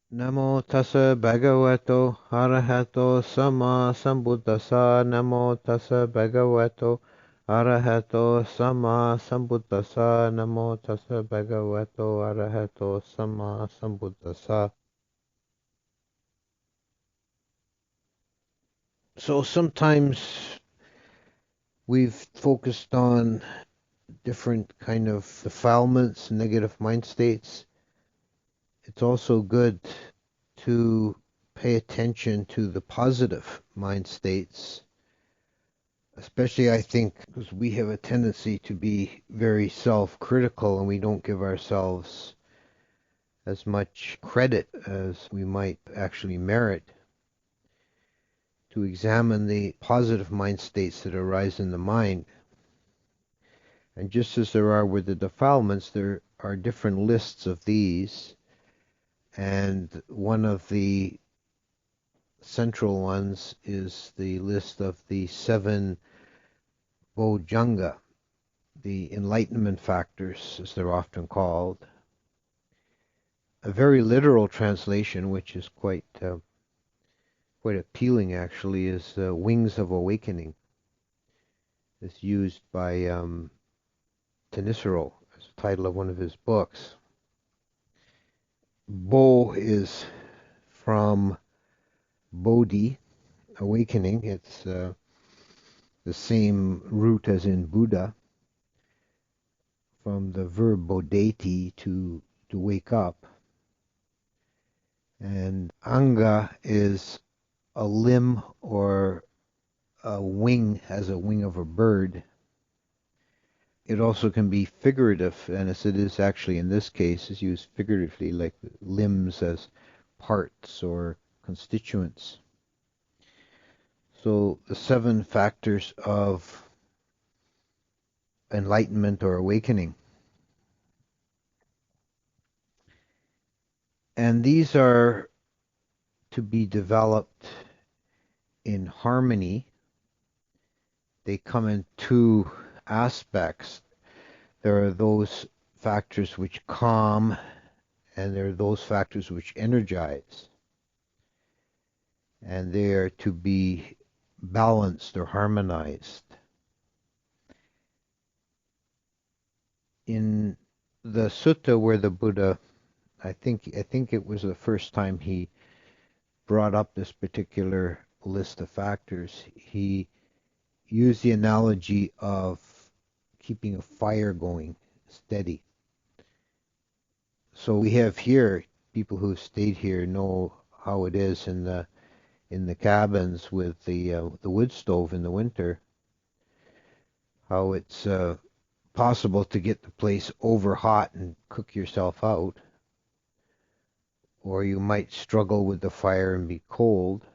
Namo tassa bhagavato arahato sama sambuddhassa. Namo tassa bhagavato arahato sama sambuddhassa. Namo tassa bhagavato arahato sama sambuddhassa. So sometimes we've focused on different kind of defilements, negative mind states. It's also good to pay attention to the positive mind states, especially I think because we have a tendency to be very self-critical and we don't give ourselves as much credit as we might actually merit, to examine the positive mind states that arise in the mind. And just as there are with the defilements, there are different lists of these. And one of the central ones is the list of the seven Bojjhanga, the enlightenment factors, as they're often called. A very literal translation, which is quite appealing actually, is Wings of Awakening. It's used by Thanissaro as the title of one of his books. Bo is from Bodhi, awakening. It's the same root as in Buddha, from the verb bodheti, to wake up. And anga is a limb or a wing, as a wing of a bird. It also can be figurative, and as it is actually in this case, is used figuratively, like limbs as parts or constituents. So the seven factors of enlightenment or awakening. And these are to be developed in harmony. They come in two aspects. There are those factors which calm, and there are those factors which energize. And they are to be balanced or harmonized. In the sutta where the Buddha, I think it was the first time he brought up this particular list of factors, he used the analogy of keeping a fire going steady. So we have here, people who stayed here know how it is in the cabins with the wood stove in the winter, how it's possible to get the place over hot and cook yourself out, or you might struggle with the fire and be cold.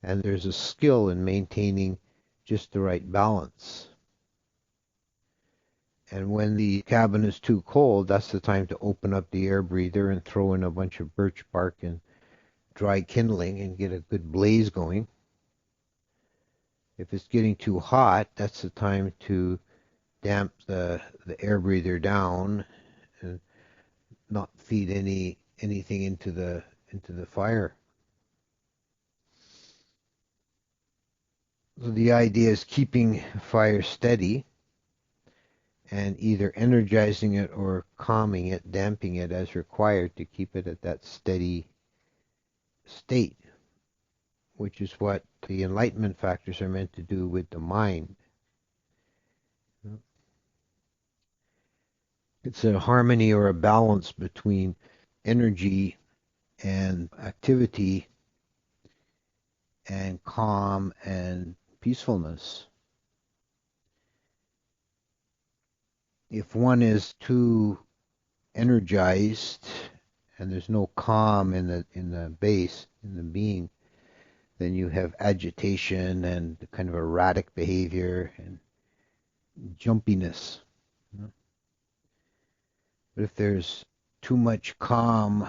And there's a skill in maintaining just the right balance. And when the cabin is too cold, that's the time to open up the air breather and throw in a bunch of birch bark and dry kindling and get a good blaze going. If it's getting too hot, that's the time to damp the air breather down and not feed anything into the fire. So the idea is keeping fire steady and either energizing it or calming it, damping it as required to keep it at that steady state, which is what the enlightenment factors are meant to do with the mind. It's a harmony or a balance between energy and activity and calm and peacefulness. If one is too energized and there's no calm in the base, in the being, then you have agitation and kind of erratic behavior and jumpiness. But if there's too much calm,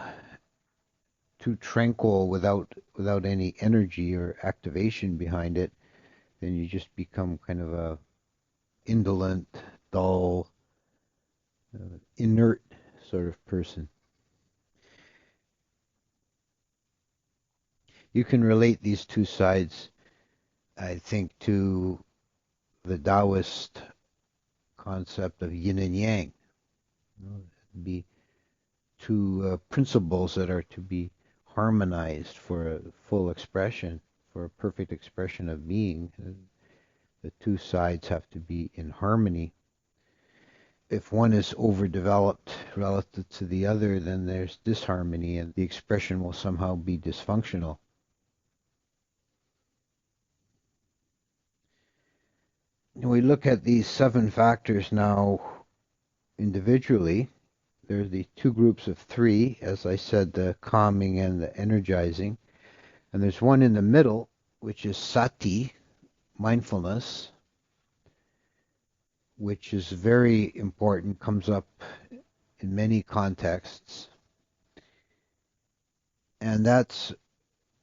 too tranquil without any energy or activation behind it, then you just become kind of a indolent, dull, inert sort of person. You can relate these two sides, I think, to the Taoist concept of yin and yang. Be two principles that are to be harmonized for a full expression, for a perfect expression of being. The two sides have to be in harmony. If one is overdeveloped relative to the other, then there's disharmony and the expression will somehow be dysfunctional. We look at these 7 factors now individually. There's the 2 groups of 3, as I said, the calming and the energizing. And there's one in the middle, which is sati, mindfulness, which is very important, comes up in many contexts. And that's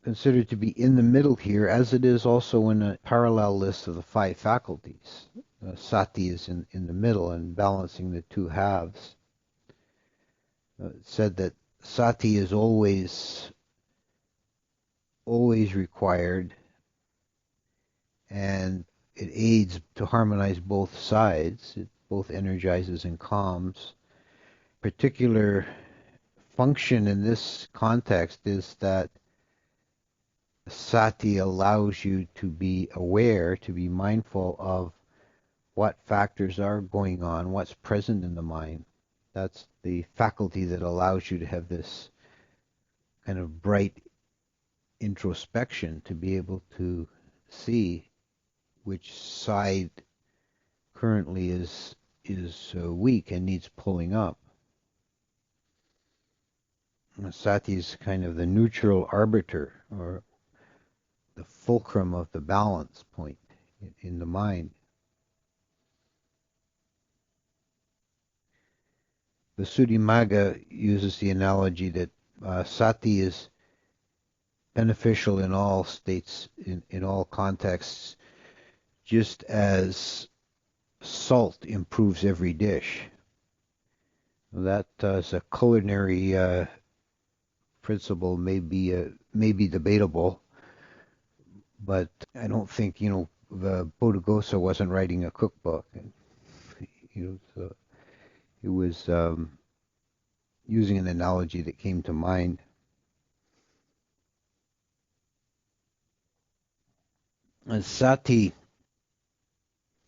considered to be in the middle here, as it is also in a parallel list of the 5 faculties. Sati is in the middle and balancing the 2 halves. It said that sati is always required, and it aids to harmonize both sides. It both energizes and calms. Particular function in this context is that sati allows you to be aware, to be mindful of what factors are going on, what's present in the mind. That's the faculty that allows you to have this kind of bright introspection, to be able to see which side currently is weak and needs pulling up. Sati is kind of the neutral arbiter, or the fulcrum of the balance point in the mind. The Suddhimagga uses the analogy that sati is beneficial in all states, in all contexts, just as salt improves every dish. That is a culinary principle, may be debatable, but I don't think, the Buddhaghosa wasn't writing a cookbook. So he was using an analogy that came to mind. And sati,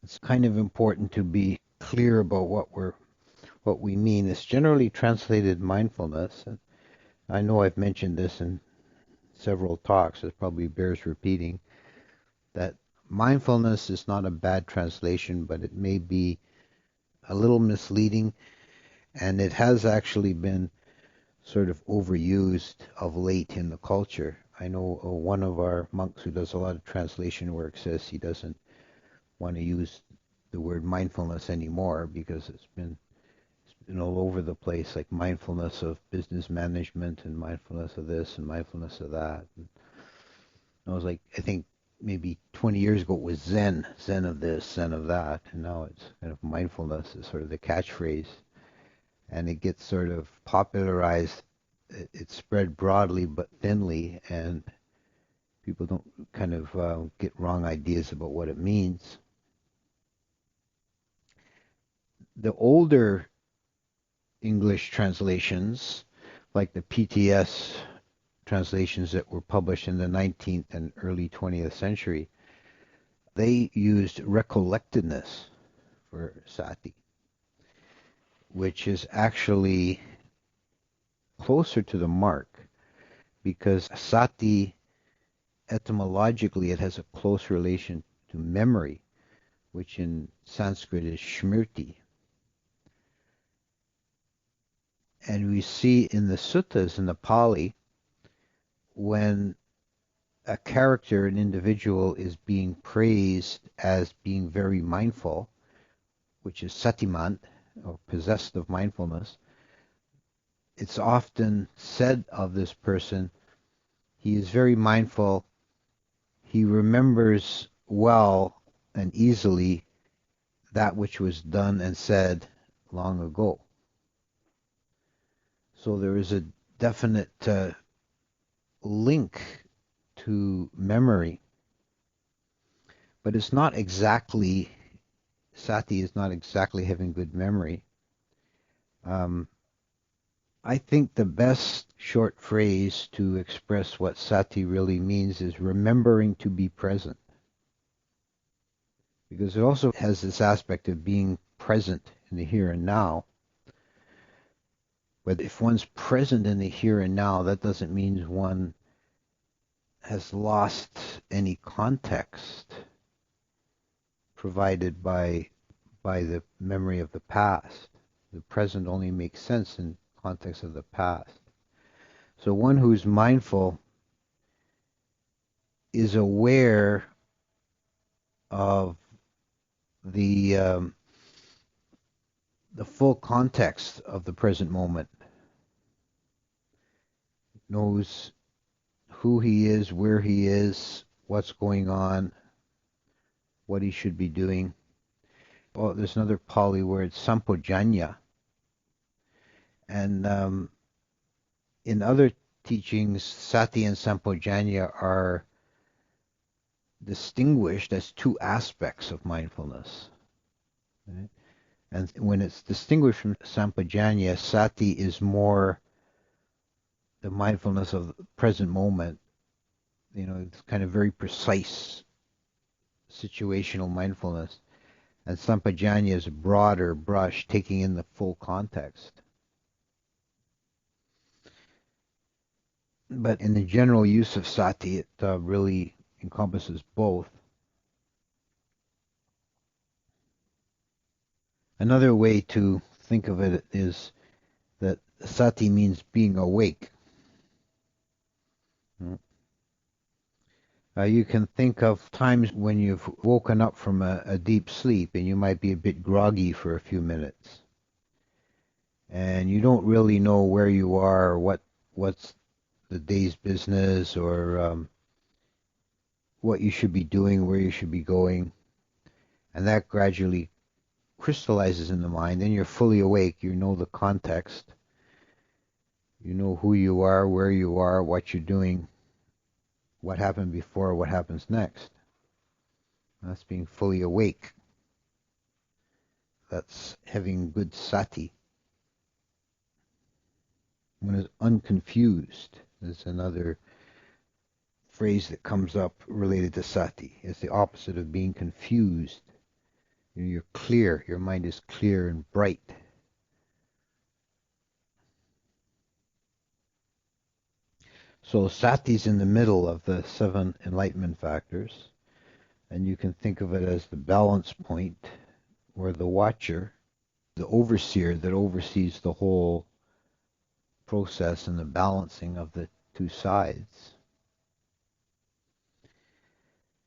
it's kind of important to be clear about what we mean. It's generally translated mindfulness. And I know I've mentioned this in several talks. It probably bears repeating that mindfulness is not a bad translation, but it may be a little misleading, and it has actually been sort of overused of late in the culture. I know one of our monks who does a lot of translation work says he doesn't want to use the word mindfulness anymore because it's been all over the place, like mindfulness of business management and mindfulness of this and mindfulness of that. And I was like, I think maybe 20 years ago it was Zen of this, Zen of that, and now it's kind of mindfulness is sort of the catchphrase, and it gets sort of popularized. It's spread broadly but thinly, and people don't kind of get wrong ideas about what it means. The older English translations, like the PTS translations that were published in the 19th and early 20th century, they used recollectedness for sati, which is actually closer to the mark, because sati, etymologically, it has a close relation to memory, which in Sanskrit is smriti. And we see in the suttas, in the Pali, when a character, an individual, is being praised as being very mindful, which is satimant, or possessed of mindfulness, it's often said of this person, he is very mindful, he remembers well and easily that which was done and said long ago. So there is a definite link to memory. But it's not exactly, sati is not exactly having good memory. Um, I think the best short phrase to express what sati really means is remembering to be present. Because it also has this aspect of being present in the here and now. But if one's present in the here and now, that doesn't mean one has lost any context provided by the memory of the past. The present only makes sense in context of the past. So one who's mindful is aware of the full context of the present moment, knows who he is, where he is, what's going on, what he should be doing. Oh, there's another Pali word, sampojanya. And in other teachings, sati and sampojanya are distinguished as two aspects of mindfulness. Right? And when it's distinguished from sampojanya, sati is more the mindfulness of the present moment. It's kind of very precise situational mindfulness. And sampajanya is a broader brush, taking in the full context. But in the general use of sati, it really encompasses both. Another way to think of it is that sati means being awake. You can think of times when you've woken up from a deep sleep and you might be a bit groggy for a few minutes. And you don't really know where you are or what's the day's business or what you should be doing, where you should be going. And that gradually crystallizes in the mind. Then you're fully awake. You know the context. You know who you are, where you are, what you're doing, what happened before, what happens next. That's being fully awake. That's having good sati. One is unconfused. There's another phrase that comes up related to sati. It's the opposite of being confused. You're clear. Your mind is clear and bright. So sati's in the middle of the 7 enlightenment factors. And you can think of it as the balance point, or the watcher, the overseer that oversees the whole process and the balancing of the two sides.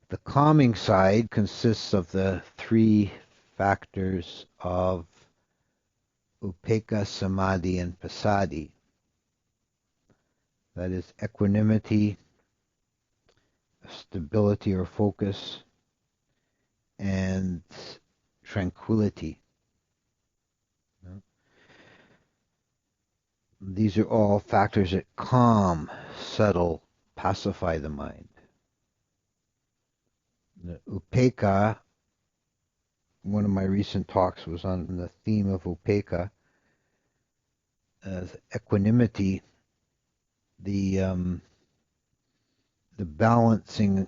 The calming side consists of the 3 factors of upekkha, samadhi, and passaddhi. That is equanimity, stability or focus, and tranquility. These are all factors that calm, settle, pacify the mind. The upekkha, one of my recent talks was on the theme of upekkha, equanimity, the balancing,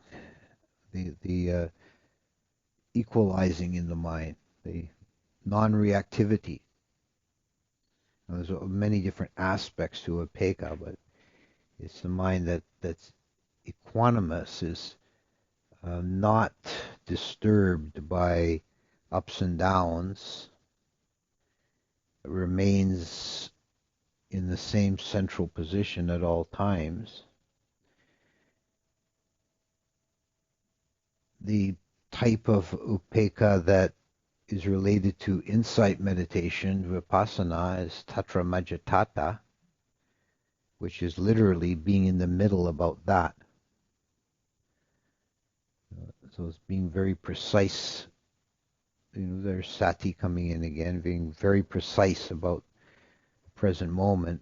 the equalizing in the mind, the non-reactivity. There's many different aspects to upekkha, but it's the mind that's equanimous, is not disturbed by ups and downs. It remains in the same central position at all times. The type of upekkha that is related to insight meditation, vipassana, is tatra majjhatthata, which is literally being in the middle about that. So it's being very precise. There's sati coming in again, being very precise about the present moment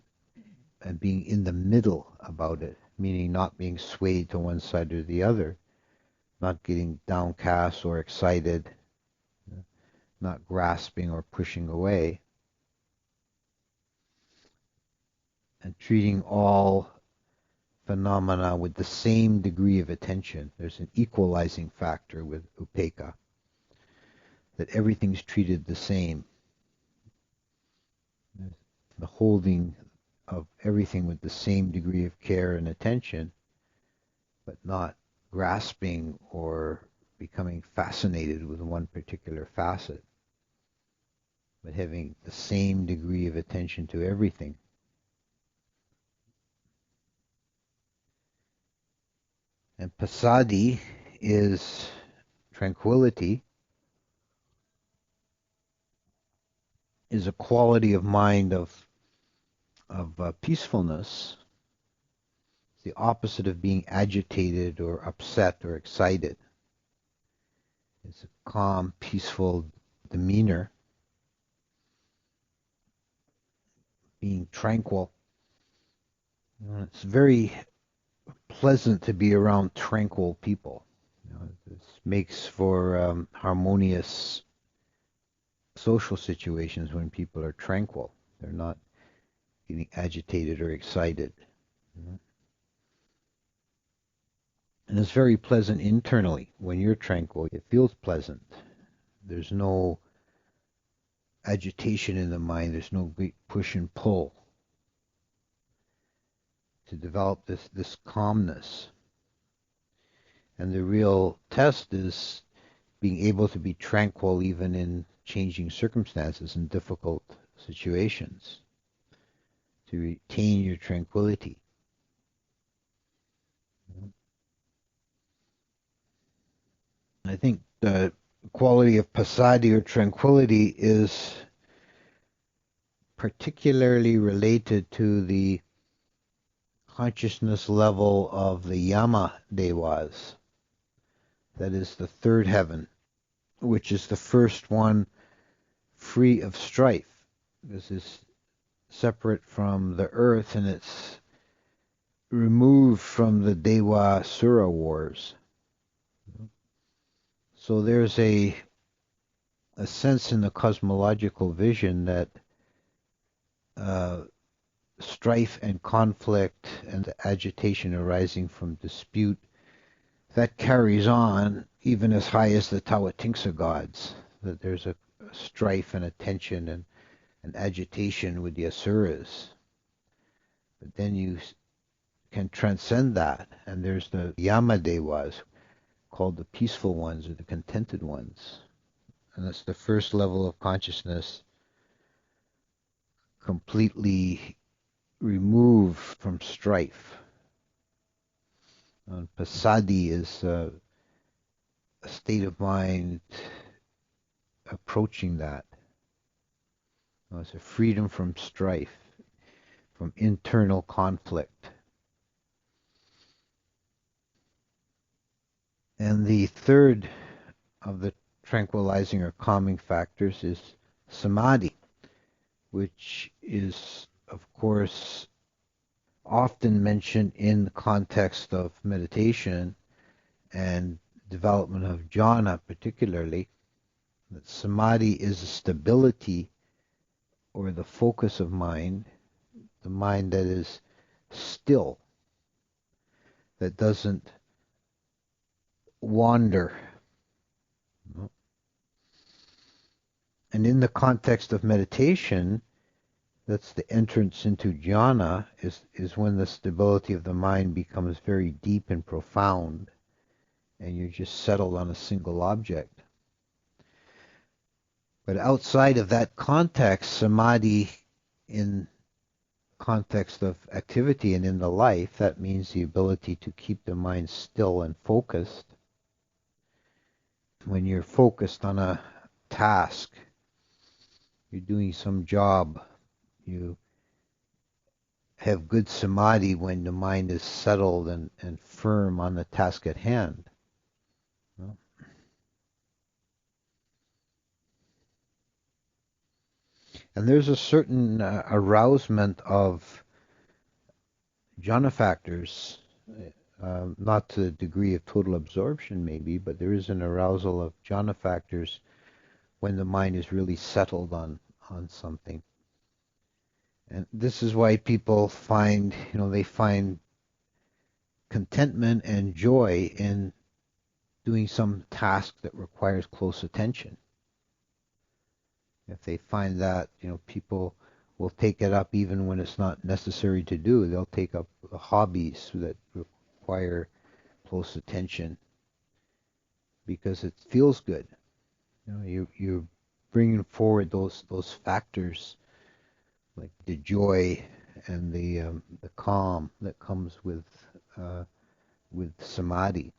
and being in the middle about it. meaning not being swayed to one side or the other, not getting downcast or excited, not grasping or pushing away, and treating all phenomena with the same degree of attention. There's an equalizing factor with upekkha, that everything's treated the same. The holding of everything with the same degree of care and attention, but not grasping or becoming fascinated with one particular facet, but having the same degree of attention to everything. And passaddhi is tranquility, is a quality of mind of peacefulness, the opposite of being agitated or upset or excited. It's a calm, peaceful demeanor, being tranquil. It's very pleasant to be around tranquil people. This makes for harmonious social situations when people are tranquil. They're not getting agitated or excited. And it's very pleasant internally. When you're tranquil, it feels pleasant. There's no agitation in the mind. There's no great push and pull to develop this calmness. And the real test is being able to be tranquil even in changing circumstances and difficult situations, to retain your tranquility. I think the quality of passaddhi or tranquility is particularly related to the consciousness level of the Yama Devas. That is the third heaven, which is the first one free of strife. This is separate from the earth, and it's removed from the Deva Sura wars. So there's a sense in the cosmological vision that strife and conflict and the agitation arising from dispute, that carries on even as high as the Tawatingsa gods, that there's a strife and a tension and an agitation with the Asuras. But then you can transcend that, and there's the Yamadevas, called the peaceful ones or the contented ones. And that's the first level of consciousness completely removed from strife. And passaddhi is a state of mind approaching that. It's a freedom from strife, from internal conflict. And the third of the tranquilizing or calming factors is samadhi, which is, of course, often mentioned in the context of meditation and development of jhana particularly. That samadhi is a stability or the focus of mind, the mind that is still, that doesn't wander. And in the context of meditation, that's the entrance into jhana, is when the stability of the mind becomes very deep and profound, and you're just settled on a single object. But outside of that context, samadhi in context of activity and in the life, that means the ability to keep the mind still and focused. When you're focused on a task, you're doing some job, you have good samadhi when the mind is settled and firm on the task at hand. And there's a certain arousement of jhana factors Not to the degree of total absorption, maybe, but there is an arousal of jhana factors when the mind is really settled on something. And this is why people find, they find contentment and joy in doing some task that requires close attention. If they find that, people will take it up even when it's not necessary to do. They'll take up hobbies that require close attention because it feels good. You're bringing forward those factors like the joy and the calm that comes with samadhi.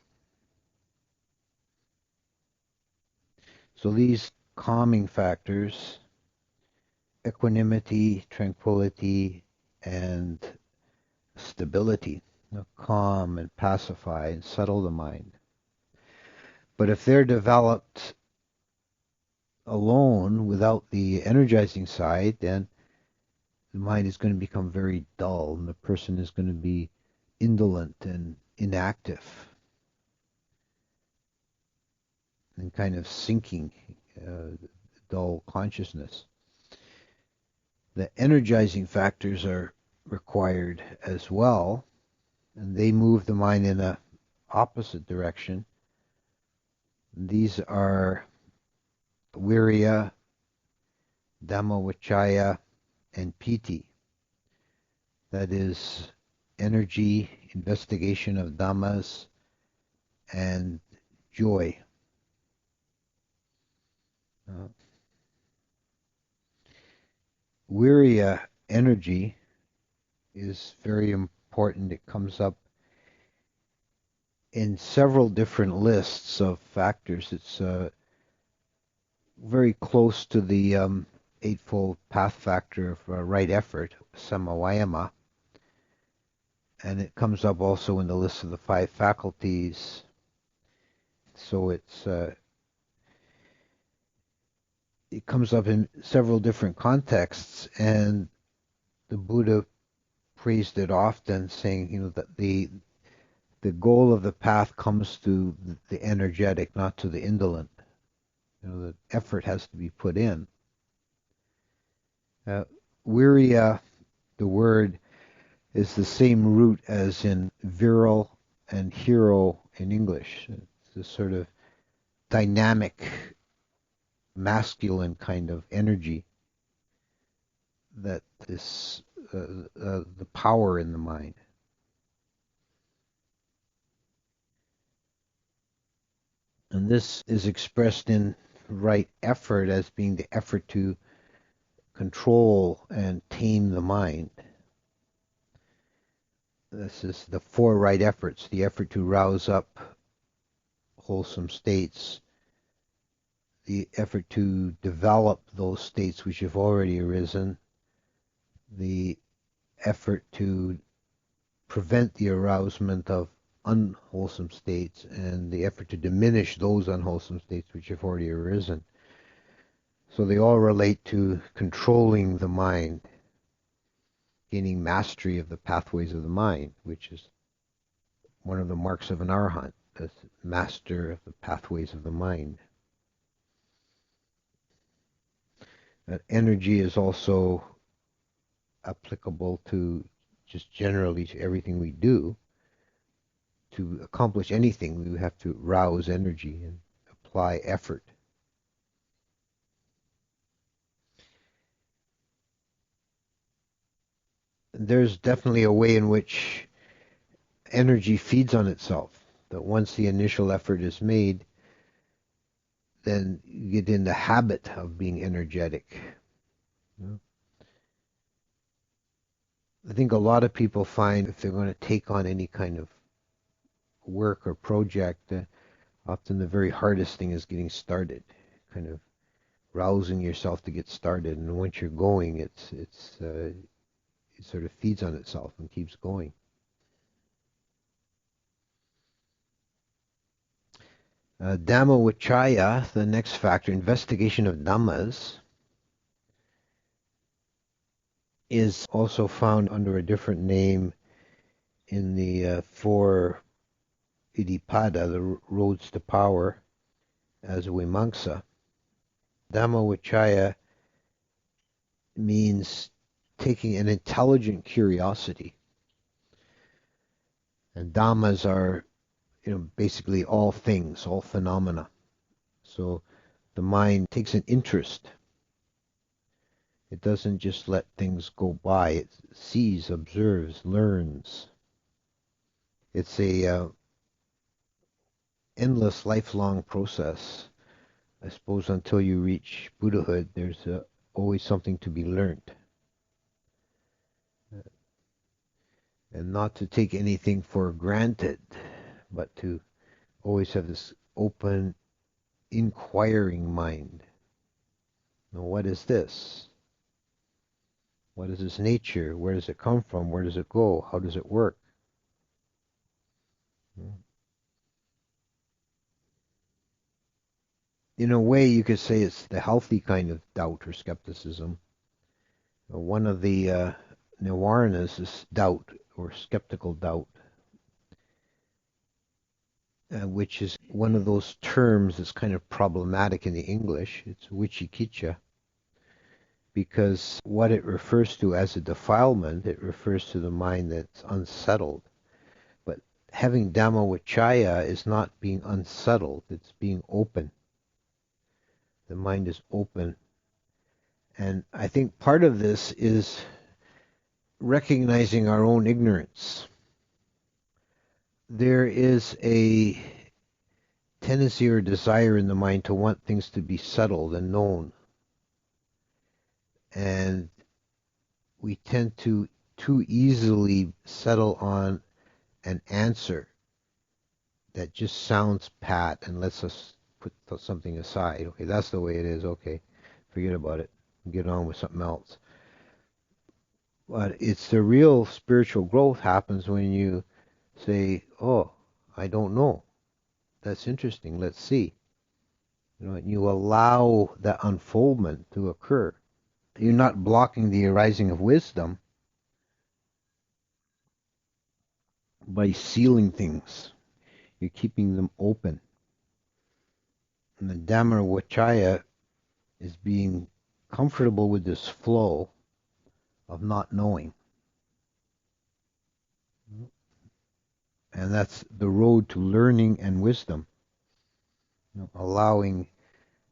So these calming factors, equanimity, tranquility, and stability, calm and pacify and settle the mind. But if they're developed alone without the energizing side, then the mind is going to become very dull and the person is going to be indolent and inactive and kind of sinking, dull consciousness. The energizing factors are required as well, and they move the mind in a opposite direction. These are virya, dhammavicaya, and piti. That is energy, investigation of dhammas, and joy. Virya, energy, is very important. It comes up in several different lists of factors. It's very close to the Eightfold Path factor of right effort, samavayama, and it comes up also in the list of the five faculties. So it comes up in several different contexts, and the Buddha praised it often, saying, that the goal of the path comes to the energetic, not to the indolent. The effort has to be put in. Virya, the word, is the same root as in virile and hero in English. It's a sort of dynamic, masculine kind of energy that is the power in the mind. And this is expressed in right effort as being the effort to control and tame the mind. This is the four right efforts: the effort to rouse up wholesome states, the effort to develop those states which have already arisen, the effort to prevent the arousement of unwholesome states, and the effort to diminish those unwholesome states which have already arisen. So they all relate to controlling the mind, gaining mastery of the pathways of the mind, which is one of the marks of an arhat, as master of the pathways of the mind. That energy is also applicable to just generally to everything we do. To accomplish anything, we have to rouse energy and apply effort. There's definitely a way in which energy feeds on itself. That once the initial effort is made, then you get in the habit of being energetic. I think a lot of people find if they're going to take on any kind of work or project, often the very hardest thing is getting started, kind of rousing yourself to get started. And once you're going, it sort of feeds on itself and keeps going. Dhammavicaya, the next factor, investigation of dhammas, is also found under a different name in the four Idipada, the roads to power, as Vimamsa. Dhammavicaya means taking an intelligent curiosity. And dhammas are, basically all things, all phenomena. So the mind takes an interest. It doesn't just let things go by. It sees, observes, learns. It's a endless, lifelong process. I suppose until you reach Buddhahood, there's always something to be learned. And not to take anything for granted, but to always have this open, inquiring mind. Now, what is this? What is this nature? Where does it come from? Where does it go? How does it work? In a way, you could say it's the healthy kind of doubt or skepticism. One of the nivaranas is doubt or skeptical doubt, which is one of those terms that's kind of problematic in the English. It's vicikiccha, because what it refers to as a defilement, it refers to the mind that's unsettled. But having Dhammavicaya is not being unsettled, it's being open. The mind is open. And I think part of this is recognizing our own ignorance. There is a tendency or desire in the mind to want things to be settled and known. And we tend to too easily settle on an answer that just sounds pat and lets us put something aside. Okay, that's the way it is. Okay, forget about it. Get on with something else. But it's the real spiritual growth happens when you say, oh, I don't know. That's interesting. Let's see. And you allow that unfoldment to occur. You're not blocking the arising of wisdom by sealing things. You're keeping them open. And the Dhammavicaya is being comfortable with this flow of not knowing. And that's the road to learning and wisdom, allowing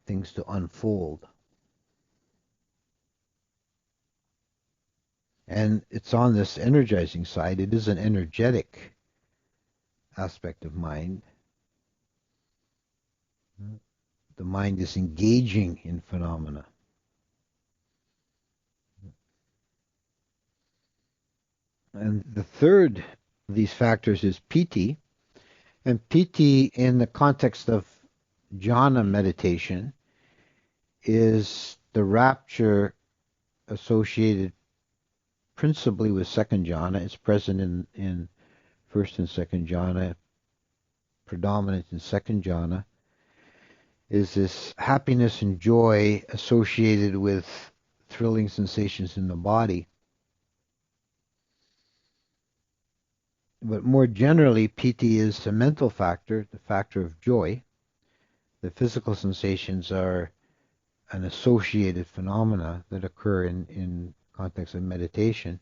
things to unfold. And it's on this energizing side. It is an energetic aspect of mind. The mind is engaging in phenomena. And the third of these factors is piti. And piti, in the context of jhana meditation, is the rapture associated principally with second jhana. It's present in first and second jhana, predominant in second jhana, is this happiness and joy associated with thrilling sensations in the body. But more generally, piti is a mental factor, the factor of joy. The physical sensations are an associated phenomena that occur in context of meditation.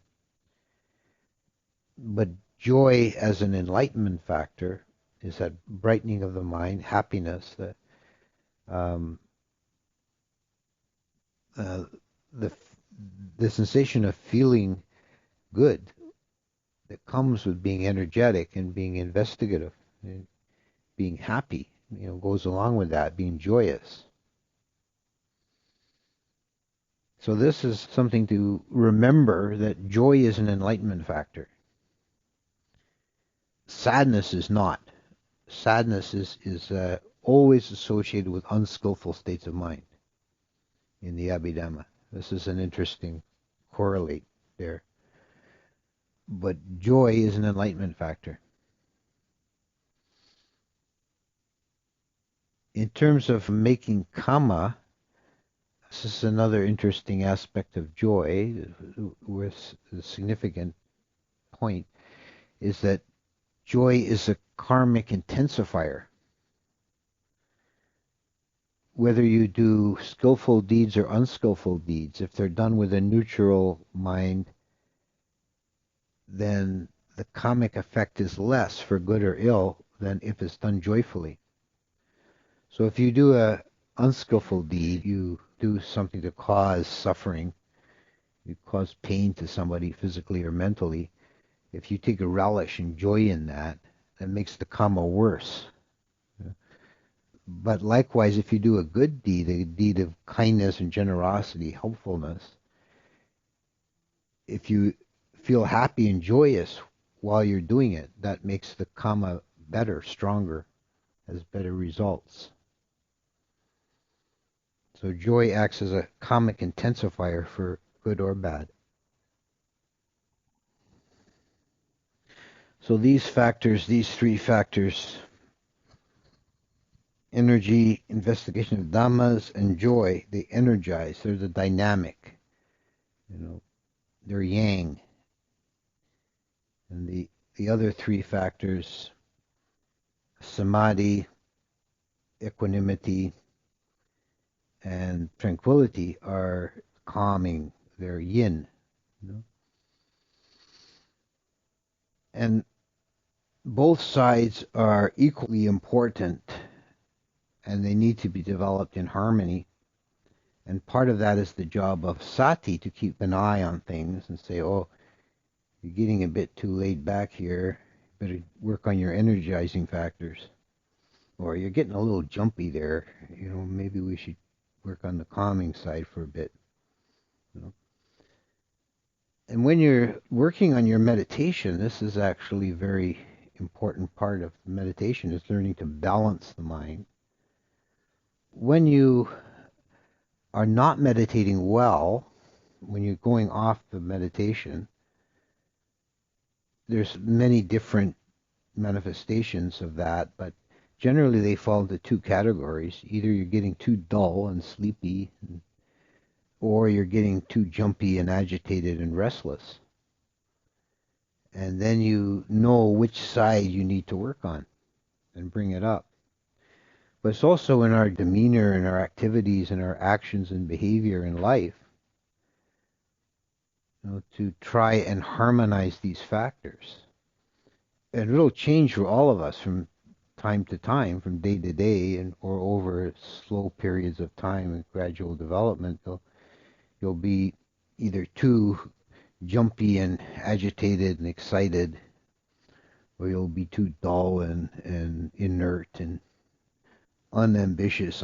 But joy as an enlightenment factor is that brightening of the mind, happiness, um, uh, the sensation of feeling good that comes with being energetic and being investigative and being happy, goes along with that, being joyous. So this is something to remember, that joy is an enlightenment factor. Sadness is not. Sadness is always associated with unskillful states of mind in the Abhidhamma. This is an interesting correlate there. But joy is an enlightenment factor. In terms of making kamma, this is another interesting aspect of joy, with a significant point, is that joy is a karmic intensifier. Whether you do skillful deeds or unskillful deeds, if they're done with a neutral mind, then the karmic effect is less for good or ill than if it's done joyfully. So if you do a unskillful deed, you do something to cause suffering, you cause pain to somebody physically or mentally. If you take a relish and joy in that, that makes the karma worse. But likewise, if you do a good deed, a deed of kindness and generosity, helpfulness, if you feel happy and joyous while you're doing it, that makes the karma better, stronger, has better results. So joy acts as a karmic intensifier for good or bad. So these factors, these three factors, energy, investigation of dhammas, and joy, they energize. They're the dynamic. They're yang. And the other three factors, samadhi, equanimity, and tranquility, are calming. They're yin. And both sides are equally important, and they need to be developed in harmony. And part of that is the job of sati, to keep an eye on things and say, oh, you're getting a bit too laid back here. You better work on your energizing factors. Or you're getting a little jumpy there. Maybe we should work on the calming side for a bit. And when you're working on your meditation, this is actually a very important part of meditation, is learning to balance the mind. When you are not meditating well, when you're going off the meditation, there's many different manifestations of that, but generally they fall into two categories. Either you're getting too dull and sleepy, or you're getting too jumpy and agitated and restless. And then you know which side you need to work on and bring it up. But it's also in our demeanor and our activities and our actions and behavior in life, to try and harmonize these factors. And it'll change for all of us from time to time, from day to day, or over slow periods of time and gradual development. You'll be either too jumpy and agitated and excited, or you'll be too dull and inert and unambitious,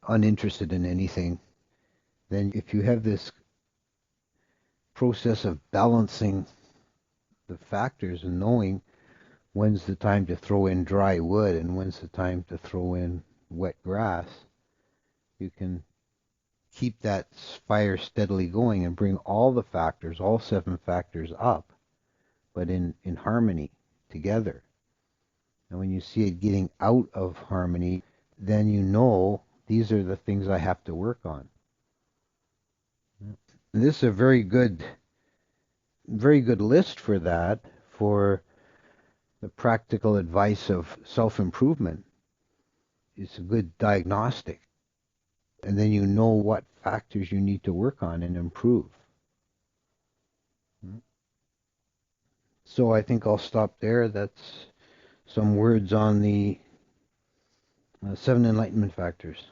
uninterested in anything. Then if you have this process of balancing the factors and knowing when's the time to throw in dry wood and when's the time to throw in wet grass, you can keep that fire steadily going and bring all the factors, all 7 factors up, but in harmony together. And when you see it getting out of harmony, then you know these are the things I have to work on. And this is a very good list for that, for the practical advice of self-improvement. It's a good diagnostic. And then you know what factors you need to work on and improve. So I think I'll stop there. That's some words on the 7 enlightenment factors.